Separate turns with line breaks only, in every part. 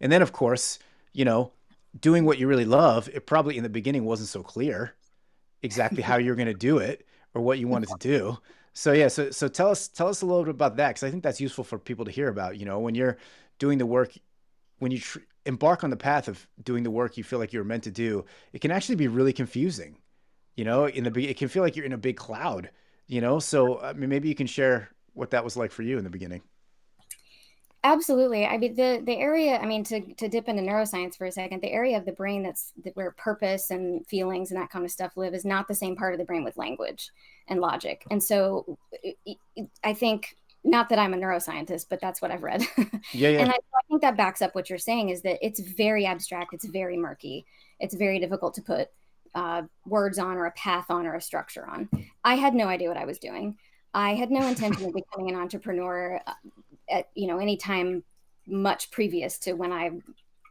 And then of course, you know, doing what you really love, it probably in the beginning wasn't so clear exactly how you're going to do it or what you wanted to do. So yeah, so tell us a little bit about that, because I think that's useful for people to hear about. When you're doing the work, when you embark on the path of doing the work you feel like you're meant to do, it can actually be really confusing. It can feel like you're in a big cloud. So I mean, maybe you can share what that was like for you in the beginning.
Absolutely. I mean, the area, I mean, to dip into neuroscience for a second, the area of the brain where purpose and feelings and that kind of stuff live is not the same part of the brain with language and logic. And so I think, not that I'm a neuroscientist, but that's what I've read.
Yeah, yeah.
And I think that backs up what you're saying, is that it's very abstract, it's very murky, it's very difficult to put words on, or a path on, or a structure on. I had no idea what I was doing. I had no intention of becoming an entrepreneur at any time much previous to when I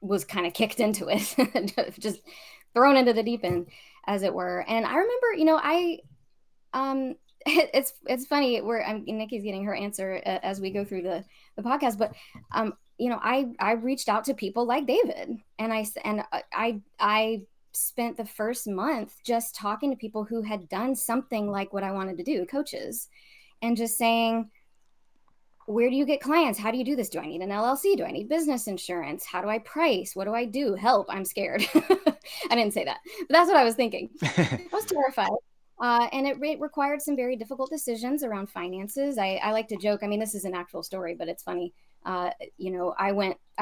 was kind of kicked into it, just thrown into the deep end, as it were. And I remember, I it's funny where Nikki's getting her answer as we go through the podcast, but I reached out to people like David, and I spent the first month just talking to people who had done something like what I wanted to do, coaches, and just saying, where do you get clients? How do you do this? Do I need an LLC? Do I need business insurance? How do I price? What do I do? Help, I'm scared. I didn't say that, but that's what I was thinking. I was terrified. And it required some very difficult decisions around finances. I like to joke. I mean, this is an actual story, but it's funny. I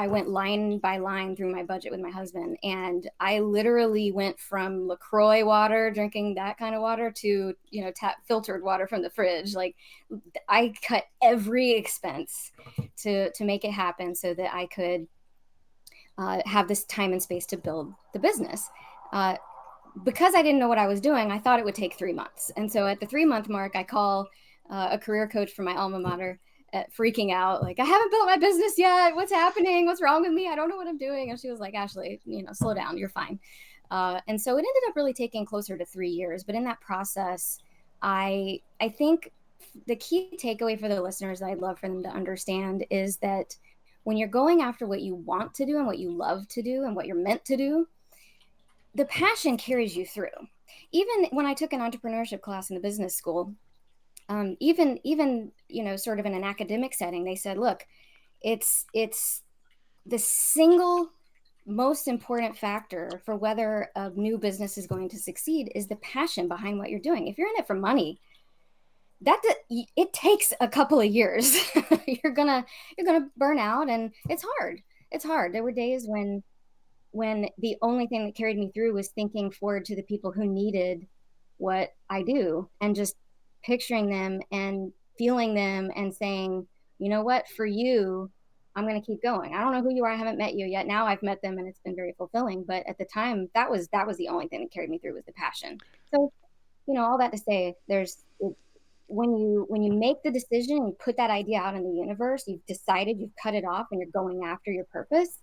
went line by line through my budget with my husband, and I literally went from LaCroix water, drinking that kind of water, to tap filtered water from the fridge. Like, I cut every expense to make it happen so that I could have this time and space to build the business. Because I didn't know what I was doing, I thought it would take 3 months. And so at the 3 month mark, I call a career coach from my alma mater, freaking out, like, I haven't built my business yet. What's happening? What's wrong with me? I don't know what I'm doing. And she was like, Ashley, slow down. You're fine. And so it ended up really taking closer to 3 years. But in that process, I think the key takeaway for the listeners that I'd love for them to understand is that when you're going after what you want to do and what you love to do and what you're meant to do, the passion carries you through. Even when I took an entrepreneurship class in the business school, even sort of in an academic setting, they said, look, it's the single most important factor for whether a new business is going to succeed is the passion behind what you're doing. If you're in it for money, that it takes a couple of years. you're gonna burn out, and it's hard. There were days when the only thing that carried me through was thinking forward to the people who needed what I do, and just picturing them and feeling them and saying, you know what, for you, I'm going to keep going. I don't know who you are. I haven't met you yet. Now I've met them, and it's been very fulfilling. But at the time, that was the only thing that carried me through, was the passion. So, all that to say, when you make the decision and you put that idea out in the universe, you've decided, you've cut it off, and you're going after your purpose.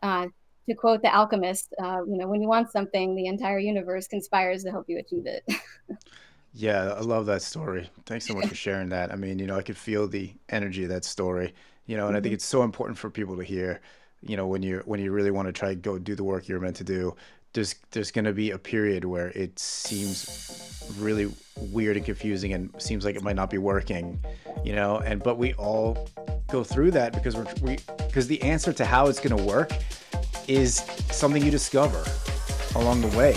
Uh, to quote the Alchemist, when you want something, the entire universe conspires to help you achieve it.
Yeah, I love that story. Thanks so much for sharing that. I mean, I could feel the energy of that story, and I think
Mhm.
it's so important for people to hear, when you really want to try to go do the work you're meant to do, there's going to be a period where it seems really weird and confusing and seems like it might not be working, but we all go through that because because the answer to how it's going to work is something you discover along the way.